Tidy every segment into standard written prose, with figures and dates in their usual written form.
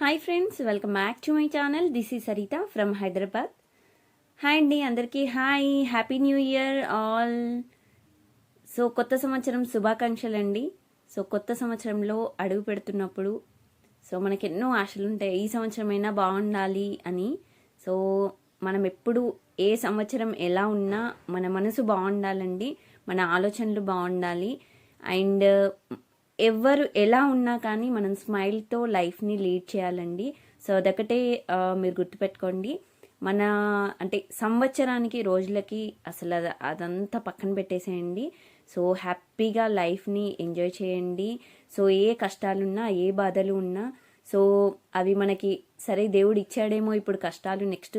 Hi friends, welcome back to my channel. This is Saritha from Hyderabad. Hi అండి అందరికీ. Hi, happy new year all. So కొత్త సంవత్సరం శుభాకాంక్షలు అండి. సో కొత్త సంవత్సరంలో అడుగు పెడుతున్నప్పుడు మనకి ఎన్నో ఆశలు ఉంటాయి, ఈ సంవత్సరమైనా బాగుండాలి అని. సో మనం ఎప్పుడు ఏ సంవత్సరం ఎలా ఉన్నా మన మనసు బాగుండాలండి, మన ఆలోచనలు బాగుండాలి. అండ్ ఎవరు ఎలా ఉన్నా కానీ మనం స్మైల్తో లైఫ్ని లీడ్ చేయాలండి. సో అదొకటే మీరు గుర్తుపెట్టుకోండి. మన అంటే సంవత్సరానికి రోజులకి అసలు అదంతా పక్కన పెట్టేసేయండి. సో హ్యాపీగా లైఫ్ని ఎంజాయ్ చేయండి. సో ఏ కష్టాలున్నా ఏ బాధలు ఉన్నా సో అవి మనకి సరే దేవుడు ఇచ్చాడేమో ఇప్పుడు కష్టాలు, నెక్స్ట్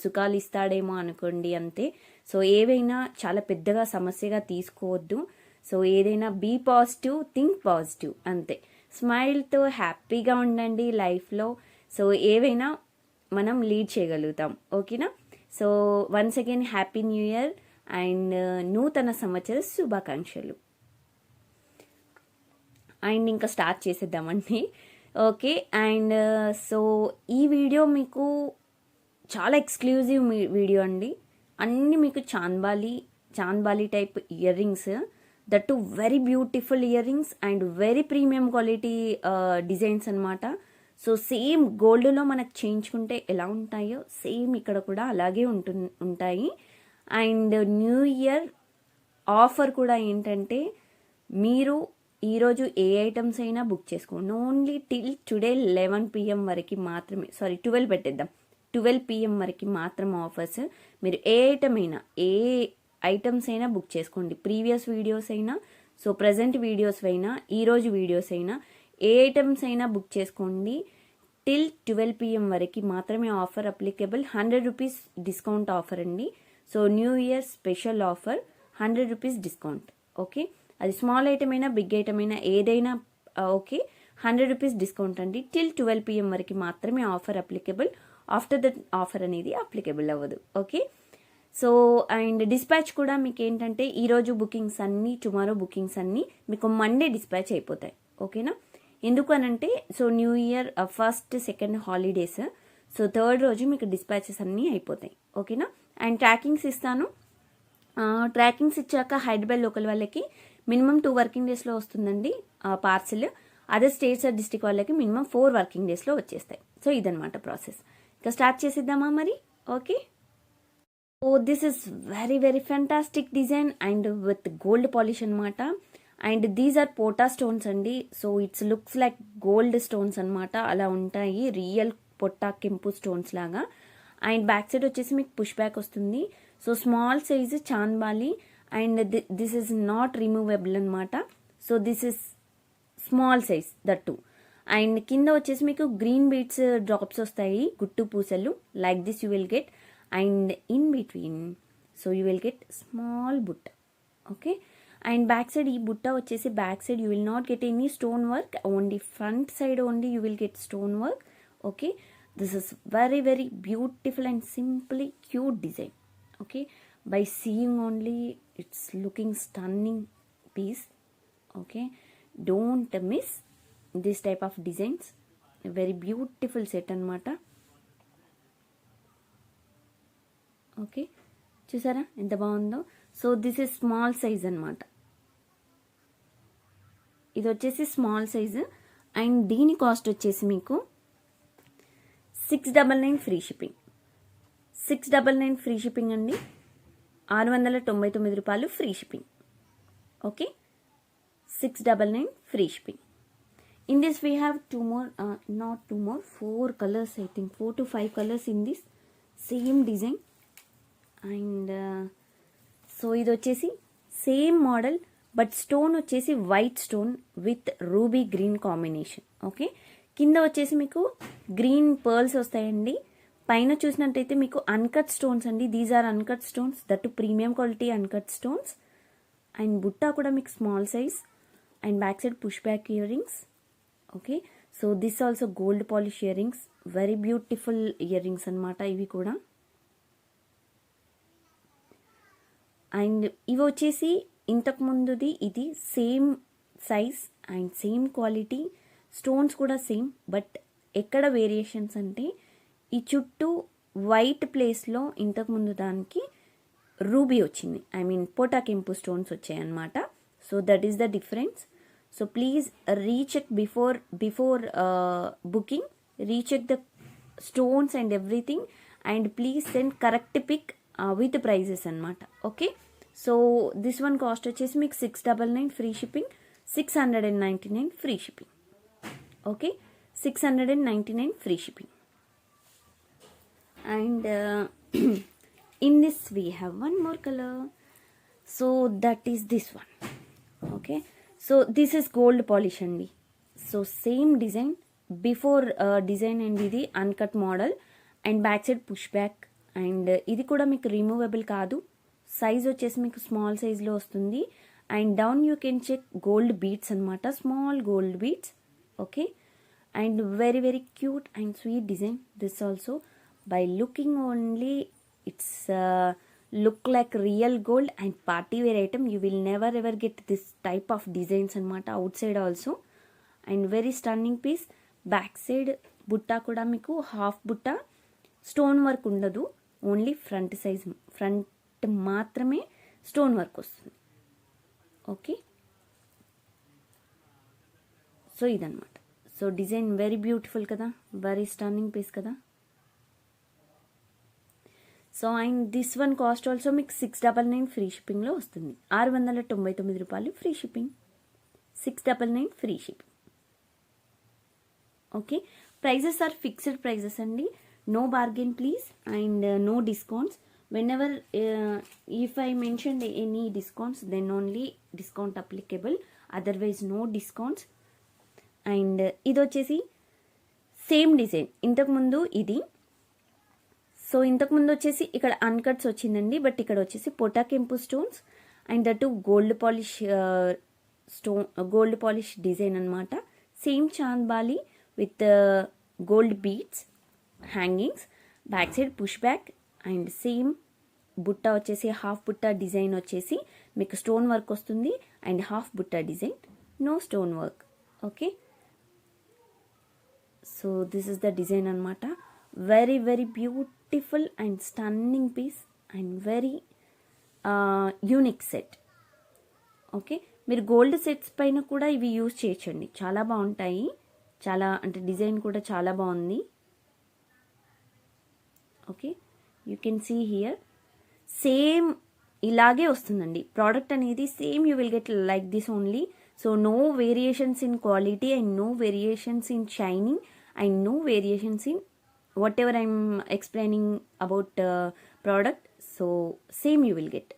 సుఖాలు ఇస్తాడేమో అనుకోండి, అంతే. సో ఏవైనా చాలా పెద్దగా సమస్యగా తీసుకోవద్దు. సో ఏదైనా బీ పాజిటివ్, థింక్ పాజిటివ్, అంతే. స్మైల్తో హ్యాపీగా ఉండండి లైఫ్లో. సో ఏవైనా మనం లీడ్ చేయగలుగుతాం, ఓకేనా. So once again happy new year and నూతన సంవత్సర శుభాకాంక్షలు. అండ్ ఇంకా స్టార్ట్ చేసేద్దామండి, ఓకే. అండ్ సో ఈ వీడియో మీకు చాలా ఎక్స్క్లూజివ్ వీడియో అండి. అన్నీ మీకు chandbali type ear rings, that to very beautiful ear rings and very premium quality designs అనమాట. సో సేమ్ గోల్డ్లో మనకు చేయించుకుంటే ఎలా ఉంటాయో సేమ్ ఇక్కడ కూడా అలాగే ఉంటాయి. అండ్ న్యూ ఇయర్ ఆఫర్ కూడా ఏంటంటే, మీరు ఈరోజు ఏ ఐటమ్స్ అయినా బుక్ చేసుకోండి. ఓన్లీ టిల్ టుడే 11 PM వరకు మాత్రమే, 12 పెట్టేద్దాం, 12 PM వరకు మాత్రం ఆఫర్స్. మీరు ఏ ఐటమ్స్ అయినా బుక్ చేసుకోండి. ప్రీవియస్ వీడియోస్ అయినా, సో ప్రజెంట్ వీడియోస్ అయినా, ఈరోజు వీడియోస్ అయినా, ఏ ఐటమ్స్ అయినా బుక్ చేసుకోండి. టిల్ 12 PM వరకు మాత్రమే offer applicable. 100 rupees discount offer అండి. So new year special offer, 100 rupees discount, okay. అది స్మాల్ ఐటమ్ అయినా బిగ్ ఐటమ్ అయినా ఏదైనా ఓకే, 100 రూపీస్ డిస్కౌంట్ అండి. టిల్ 12 PM వరకు మాత్రమే offer applicable. After that offer అనేది అప్లికేబుల్ అవ్వదు, ఓకే. సో అండ్ డిస్పాచ్ కూడా మీకు ఏంటంటే, ఈరోజు బుకింగ్స్ అన్నీ, టుమారో బుకింగ్స్ అన్నీ మీకు మండే డిస్పాచ్ అయిపోతాయి, ఓకేనా. ఎందుకు అనంటే, so new year first second holidays, so third రోజు మీకు డిస్పాచెస్ అన్నీ అయిపోతాయి, ఓకేనా. అండ్ ట్రాకింగ్స్ ఇస్తాను. ట్రాకింగ్స్ ఇచ్చాక హైదరాబాద్ లోకల్ వాళ్ళకి మినిమం 2 వర్కింగ్ డేస్లో వస్తుందండి పార్సిల్. అదర్ స్టేట్స్ ఆర్ డిస్ట్రిక్ట్ వాళ్ళకి మినిమం 4 వర్కింగ్ డేస్లో వచ్చేస్తాయి. సో ఇదనమాట ప్రాసెస్. ఇంకా స్టార్ట్ చేసేద్దామా మరి, okay. Oh this is very very fantastic design and with gold polish అనమాట. అండ్ దీస్ ఆర్ పోటా స్టోన్స్ అండి. So it's looks like gold stones అనమాట, అలా ఉంటాయి, రియల్ పొట్టా కెంపు స్టోన్స్ లాగా. అండ్ బ్యాక్ సైడ్ వచ్చేసి మీకు పుష్ బ్యాక్ వస్తుంది. So small size chandbali and this is not removable అనమాట. So this is small size that too. And కింద వచ్చేసి మీకు గ్రీన్ బీడ్స్ డ్రాప్స్ వస్తాయి, గుట్టు పూసలు, like this you will get. And in between so you will get small బుట్ట, okay. And back side ఈ బుట్ట వచ్చేసి back side you will not get any stone work, only front side only you will get stone work, okay. This is very very beautiful and simply cute design, okay. By seeing only it's looking stunning piece, okay. Don't miss this type of designs. Very beautiful set anamata, okay. చూసారా ఎంత బాగుందో. So this is small size అనమాట, ఇది వచ్చేసి small size. And దీని cost వచ్చేసి మీకు 699 free shipping. 699 free shipping అండి, 699 రూపాయలు free shipping, okay. 699 free shipping. In this we have 4 colours, I think 4 to 5 colours in this same design. And so ఇది వచ్చేసి సేమ్ మోడల్, బట్ స్టోన్ వచ్చేసి white stone with ruby green combination, okay. కింద వచ్చేసి మీకు green pearls వస్తాయండి. పైన చూసినట్టయితే మీకు అన్కట్ స్టోన్స్ అండి. These are uncut stones, that premium quality uncut stones. And బుట్టా కూడా మీకు small size. And back side push back ear rings, okay. So this also gold polish ear rings, very beautiful earrings అనమాట ఇవి కూడా. And ఇవి వచ్చేసి ఇంతకు ముందుది ఇది same size and same quality, stones కూడా సేమ్, బట్ ఎక్కడ వేరియేషన్స్ అంటే ఈ చుట్టూ వైట్ ప్లేస్లో ఇంతకుముందు దానికి రూబీ వచ్చింది, ఐ మీన్ పోటా కెంపు స్టోన్స్ వచ్చాయి అన్నమాట. So that is the difference. So please recheck before booking, recheck the stones and everything, and please send correct pic with prices అనమాట. Okay, so this one cost వచ్చేసి మీకు 699 free shipping, 699 free shipping. Okay, 699 free shipping. And in this we have one more color, so that is this one. Okay, so this is gold polish andi. So same design, before design and ఇది uncut model and back side push back, and ఇది కూడా మీకు removable కాదు. Size వచ్చేసి మీకు small సైజ్లో వస్తుంది. And down you can check gold beads అనమాట, small gold beads. Okay, and very very cute and sweet design. This also by looking only it's look like real gold and party wear item. You will never ever get this type of designs anamata outside also. And very stunning piece. Back side butta kuda meeku half butta, stone work undadu, only front size, front maatrame stone work vastundi. Okay, so idanamata. So design very beautiful kada, very stunning piece kada. So and this one cost also మీకు 699 free షిప్పింగ్లో వస్తుంది. 699 రూపాయలు free shipping, 699 free shipping. Okay, prices are fixed prices అండి, no bargain please, and no discounts. Whenever if I mention any discounts then only discount applicable, otherwise no discounts. And ఇది వచ్చేసి same design ఇంతకుముందు ఇది. So ఇంతకుముందు వచ్చేసి ఇక్కడ అన్కట్స్ వచ్చిందండి, but ఇక్కడ వచ్చేసి పోటా కెంపు stones and that gold polish gold polish design అనమాట. Same chandbali with gold beads hangings, back side push back, and same బుట్ట వచ్చేసి హాఫ్ బుట్ట డిజైన్ వచ్చేసి మీకు స్టోన్ వర్క్ వస్తుంది, అండ్ హాఫ్ బుట్ట design no stone work. Okay, so this is the design అనమాట. Very very beautiful and stunning piece and very unique set. Okay, మీరు gold sets పైన కూడా ఇవి యూజ్ చేయొచ్చండి, చాలా బాగుంటాయి. చాలా అంటే డిజైన్ కూడా చాలా బాగుంది. Okay, you can see here same ఇలాగే వస్తుందండి ప్రోడక్ట్ అనేది, same you will get like this only. So no variations in quality and no variations in shining and no variations in whatever I'm explaining about product. So same you will get,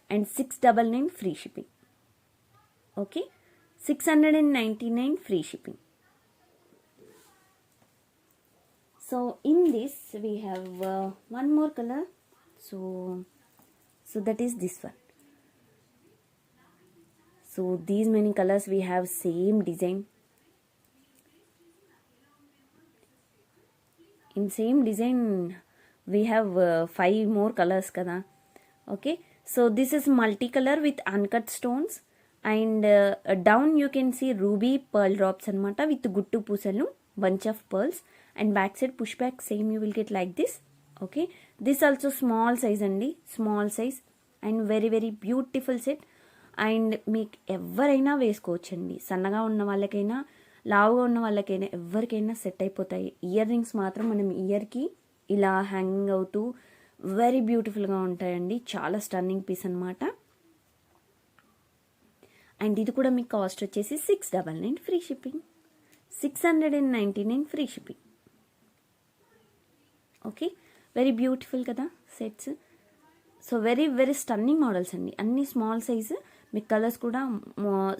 and 699 free shipping. Okay, 699 free shipping. So in this we have one more color, so that is this one. So these many colors we have, same design. In same design we have 5 more colors kada. Okay, so this is multicolor with uncut stones, and down you can see ruby pearl drops anamata with guttu pusalu, bunch of pearls, and back side push back same you will get like this. Okay, this also small size andi, small size, and very very beautiful set. And మీకు ఎవరైనా వేసుకోవచ్చండి, సన్నగా ఉన్న వాళ్ళకైనా లావుగా ఉన్న వాళ్ళకైనా ఎవరికైనా సెట్ అయిపోతాయి. ఇయర్ రింగ్స్ మాత్రం మనం ఇయర్కి ఇలా హ్యాంగింగ్ అవుతూ వెరీ బ్యూటిఫుల్గా ఉంటాయండి, చాలా స్టన్నింగ్ పీస్ అనమాట. అండ్ ఇది కూడా మీకు కాస్ట్ వచ్చేసి 699 free shipping, 699 free shipping. Okay, very beautiful కదా sets. So very very stunning models అండి, అన్ని స్మాల్ సైజు. మీకు కలర్స్ కూడా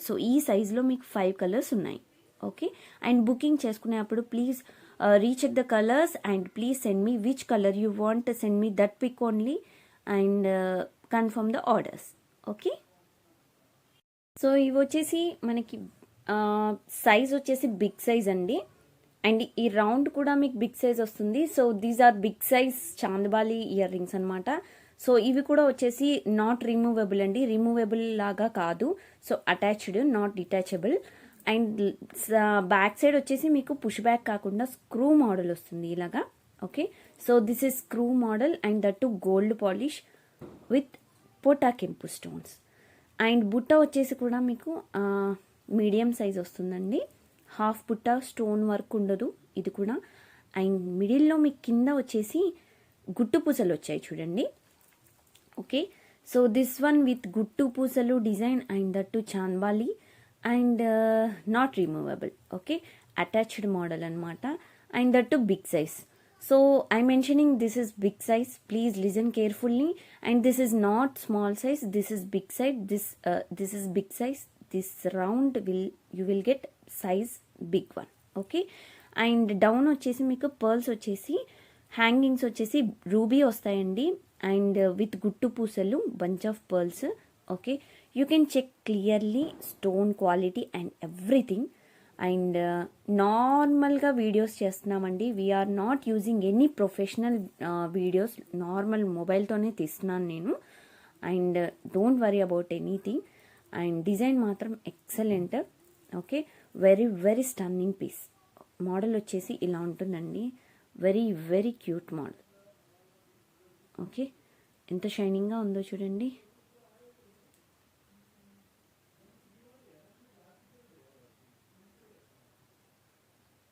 సో ఈ సైజులో మీకు 5 కలర్స్ ఉన్నాయి. ఓకే, అండ్ బుకింగ్ చేసుకునేప్పుడు please recheck the colours and please send me which colour you want, send me that pic only and confirm the orders. Okay, so ఇవి వచ్చేసి మనకి సైజ్ వచ్చేసి బిగ్ సైజ్ అండి, అండ్ ఈ round కూడా మీకు big size వస్తుంది. So these are big size chandbali earrings అనమాట. సో ఇవి కూడా వచ్చేసి నాట్ రిమూవబుల్ అండి, రిమూవబుల్ లాగా కాదు. So attached, not detachable. And back side వచ్చేసి మీకు పుష్ బ్యాక్ కాకుండా స్క్రూ మోడల్ వస్తుంది ఇలాగా. Okay, so this is screw model and that too gold polish with పోటా కెంపు స్టోన్స్. అండ్ బుట్ట వచ్చేసి కూడా మీకు మీడియం సైజ్ వస్తుందండి. హాఫ్ బుట్ట, స్టోన్ వర్క్ ఉండదు ఇది కూడా. అండ్ మిడిల్లో మీకు కింద వచ్చేసి గుట్టు పూసలు వచ్చాయి చూడండి. Okay, so this one with గుట్టు పూసలు design and that too chandbali and not removable. Okay, attached model అనమాట and that too big size. So I mentioning this is big size, please listen carefully. And this is not small size, this is big size. This is big size. This round you will get size big one. Okay, and down వచ్చేసి మీకు pearls వచ్చేసి hangings వచ్చేసి ruby వస్తాయండి and with గుట్టు పూసలు bunch of pearls. Okay, you can check clearly stone quality and everything. And నార్మల్గా videos చేస్తున్నామండి. We are not using any professional videos, normal మొబైల్తోనే తీస్తున్నాను నేను. And don't worry about anything. And design మాత్రం excellent. Okay, very very stunning piece. Model వచ్చేసి ఇలా ఉంటుందండి. Very very cute model. Okay, ఎంత షైనింగ్గా ఉందో చూడండి.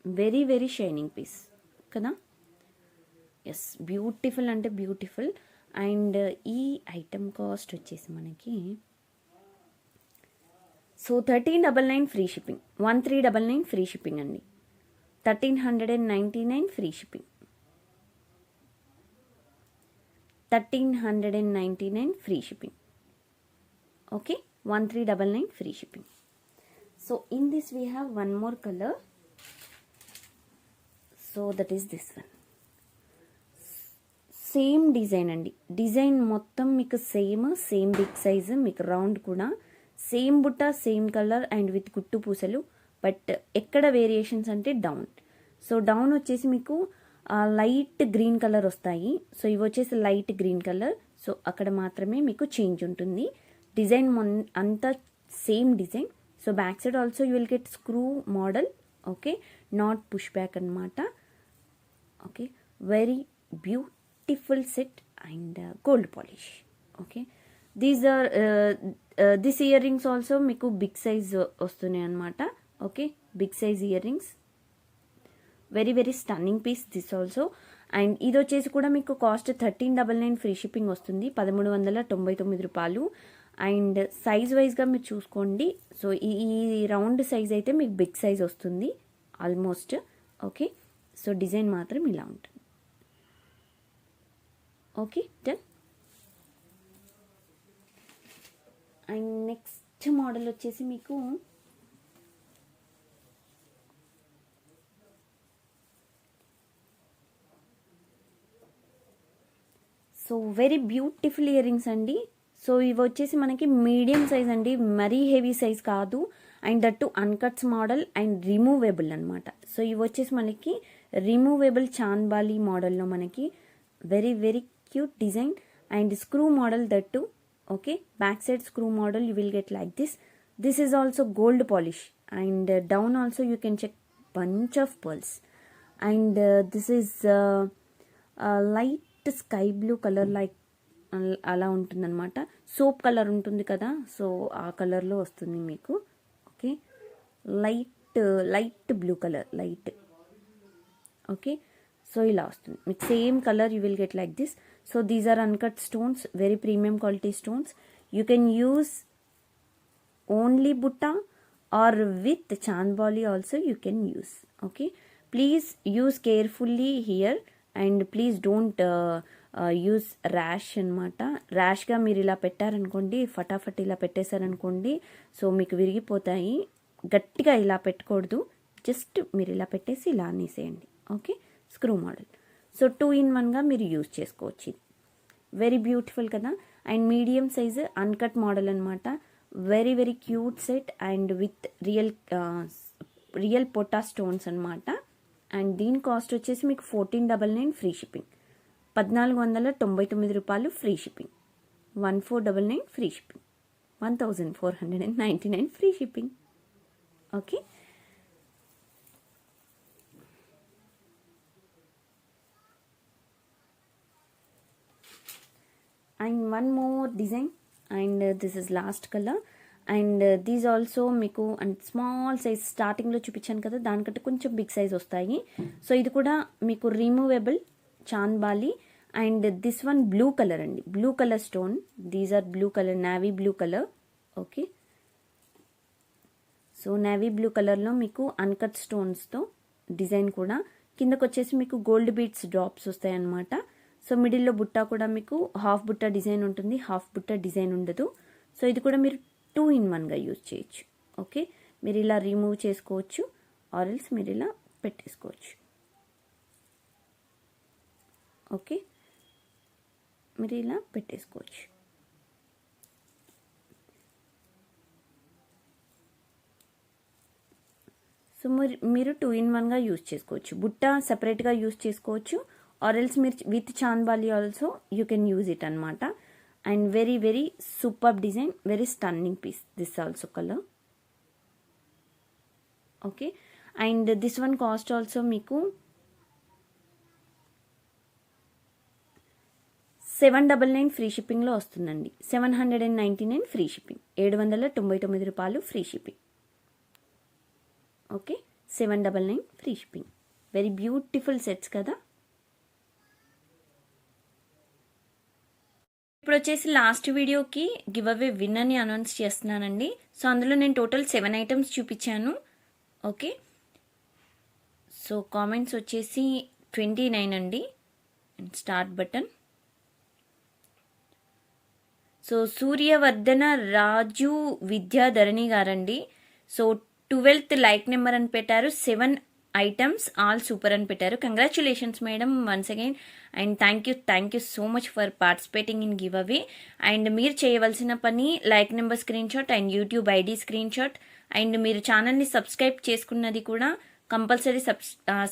వెరీ వెరీ షైనింగ్ పీస్ కదా. ఎస్, బ్యూటిఫుల్ అంటే బ్యూటిఫుల్. అండ్ ఈ ఐటమ్ కాస్ట్ వచ్చేసి మనకి so 1399 free shipping, 1399 free shipping అండి. 1399 free shipping, 1399 free shipping. Okay, 1399 free shipping. So in this we have one more colour. So that is this one. Same design అండి. Design మొత్తం మీకు same big size, మీకు round కూడా same బుట్ట, same colour and with గుట్టు పూసలు. But ఎక్కడ variations అంటే డౌన్. సో డౌన్ వచ్చేసి మీకు లైట్ గ్రీన్ కలర్ వస్తాయి. సో ఇవి వచ్చేసి లైట్ గ్రీన్ కలర్. సో అక్కడ మాత్రమే మీకు చేంజ్ ఉంటుంది. డిజైన్ అంతా same design. So back side also you will get screw model. Okay, not push back అనమాట. Okay, very beautiful set and gold polish. Okay, these are this earrings also మీకు big size వస్తున్నాయి అనమాట. Okay, big size earrings. Very very stunning piece this also. And ఇది వచ్చేసి కూడా మీకు cost 1399 free shipping వస్తుంది, 1399 రూపాయలు. And size వైజ్గా మీరు చూసుకోండి. సో ఈ రౌండ్ సైజ్ అయితే మీకు బిగ్ సైజ్ వస్తుంది ఆల్మోస్ట్. ఓకే, సో డిజైన్ మాత్రం ఇలా ఉంటుంది. Okay, done. And next model వచ్చేసి మీకు so very beautiful earrings అండి. సో ఇవి వచ్చేసి మనకి మీడియం సైజ్ అండి, మరీ హెవీ సైజ్ కాదు. And that too uncuts model and removable అనమాట. సో ఇవి వచ్చేసి మనకి రిమూవేబుల్ చాన్బాలి మోడల్లో మనకి very very cute design and screw model that too. Okay, back side screw model you will get like this. This is also gold polish and down also you can check bunch of pearls. And this is light sky blue color, like అలా ఉంటుందన్నమాట. Soap colour ఉంటుంది కదా, so ఆ కలర్లో వస్తుంది మీకు. Okay, light blue colour, light. Okay, so ఇలా వస్తుంది మీకు same colour. You will get like this. So these are uncut stones, very premium quality stones. You can use only బుట్ట or with chandbali also you can use. Okay, please use carefully here and please don't use rash అనమాట. ర్యాష్గా మీరు ఇలా పెట్టారనుకోండి, ఫటాఫట్ ఇలా పెట్టేశారనుకోండి, so మీకు విరిగిపోతాయి. గట్టిగా ఇలా పెట్టకూడదు, జస్ట్ మీరు ఇలా పెట్టేసి ఇలా అనేసేయండి. Okay, screw model. సో 2-in-1గా మీరు యూజ్ చేసుకోవచ్చు. వెరీ బ్యూటిఫుల్ కదా. And medium size uncut model అనమాట. Very very cute set and with real పొటా స్టోన్స్ అనమాట. అండ్ దీని కాస్ట్ వచ్చేసి మీకు 1499 ఫ్రీ షిప్పింగ్, 1499 రూపాయలు free shipping, 1499 free shipping, 1499 free shipping. Okay. And one more design, and this is last colour. And these also మీకు and small size స్టార్టింగ్లో చూపించాను కదా, దానికంటే కొంచెం బిగ్ సైజ్ వస్తాయి. సో ఇది కూడా మీకు removable chandbali. And this one blue colour అండి, blue colour stone. These are blue colour, navy blue colour. Okay, so navy blue కలర్లో మీకు అన్కట్ స్టోన్స్తో డిజైన్ కూడా. కిందకు వచ్చేసి మీకు గోల్డ్ బీడ్స్ డ్రాప్స్ వస్తాయి అన్నమాట. సో మిడిల్లో బుట్ట కూడా మీకు హాఫ్ బుట్ట డిజైన్ ఉంటుంది, హాఫ్ బుట్ట డిజైన్ ఉండదు. సో ఇది కూడా మీరు 2 in 1గా యూజ్ చేయొచ్చు. ఓకే, మీరు ఇలా రిమూవ్ చేసుకోవచ్చు, ఆర్ఎల్స్ మీరు ఇలా పెట్టేసుకోవచ్చు. ఓకే, మీరు ఇలా పెట్టేసుకోవచ్చు. సో మీరు 2 in 1గా యూజ్ చేసుకోవచ్చు. బుట్ట సపరేట్గా యూజ్ చేసుకోవచ్చు, ఆర్ఎల్స్ మీరు with chandbali also you can use it అనమాట. And very very super design, very stunning piece. This also colour. Okay, and this one cost also మీకు 799 ఫ్రీ షిప్పింగ్లో వస్తుందండి. 799 ఫ్రీ షిప్పింగ్, 799 రూపాయలు free shipping. Okay, 799 free shipping. Very beautiful sets కదా. ఇప్పుడు వచ్చేసి last వీడియోకి give away విన్నర్ని announce చేస్తున్నానండి. So అందులో నేను టోటల్ 7 ఐటమ్స్ చూపించాను. ఓకే, సో కామెంట్స్ వచ్చేసి 29 అండి. Start button. సో సూర్యవర్ధన రాజు విద్యాధరణి గారండి. సో 12th లైక్ నెంబర్ అని పెట్టారు, 7 ఐటమ్స్ ఆల్ సూపర్ అని పెట్టారు. Congratulations madam once again. And thank you so much for participating in give away. And మీరు చేయవలసిన పని like number screen shot and YouTube ID screen shot. And మీరు ఛానల్ని subscribe చేసుకున్నది కూడా కంపల్సరీ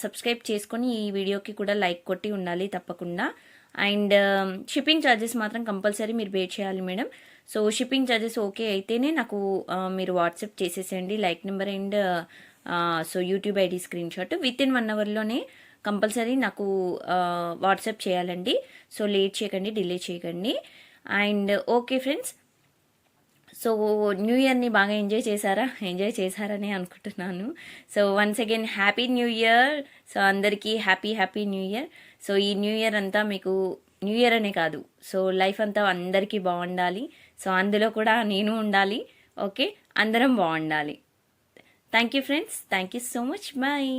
సబ్స్క్రైబ్ చేసుకొని ఈ వీడియోకి కూడా లైక్ కొట్టి ఉండాలి తప్పకుండా. అండ్ షిప్పింగ్ ఛార్జెస్ మాత్రం కంపల్సరీ మీరు పే చేయాలి madam. So shipping charges okay అయితేనే నాకు మీరు వాట్సాప్ చేసేసేయండి like number and so YouTube ID screenshot. Within 1 అవర్లోనే కంపల్సరీ నాకు వాట్సాప్ చేయాలండి. సో లేట్ చేయకండి, డిలే చేయకండి. And okay friends, so new ఇయర్ని బాగా ఎంజాయ్ చేశారని అనుకుంటున్నాను. So once again happy new year. So అందరికీ హ్యాపీ న్యూ ఇయర్. సో ఈ న్యూ ఇయర్ అంతా మీకు న్యూ ఇయర్ అనే కాదు, సో లైఫ్ అంతా అందరికీ బాగుండాలి. సో అందులో కూడా నేను ఉండాలి. ఓకే, అందరం బాగుండాలి. Thank you friends, thank you so much. Bye.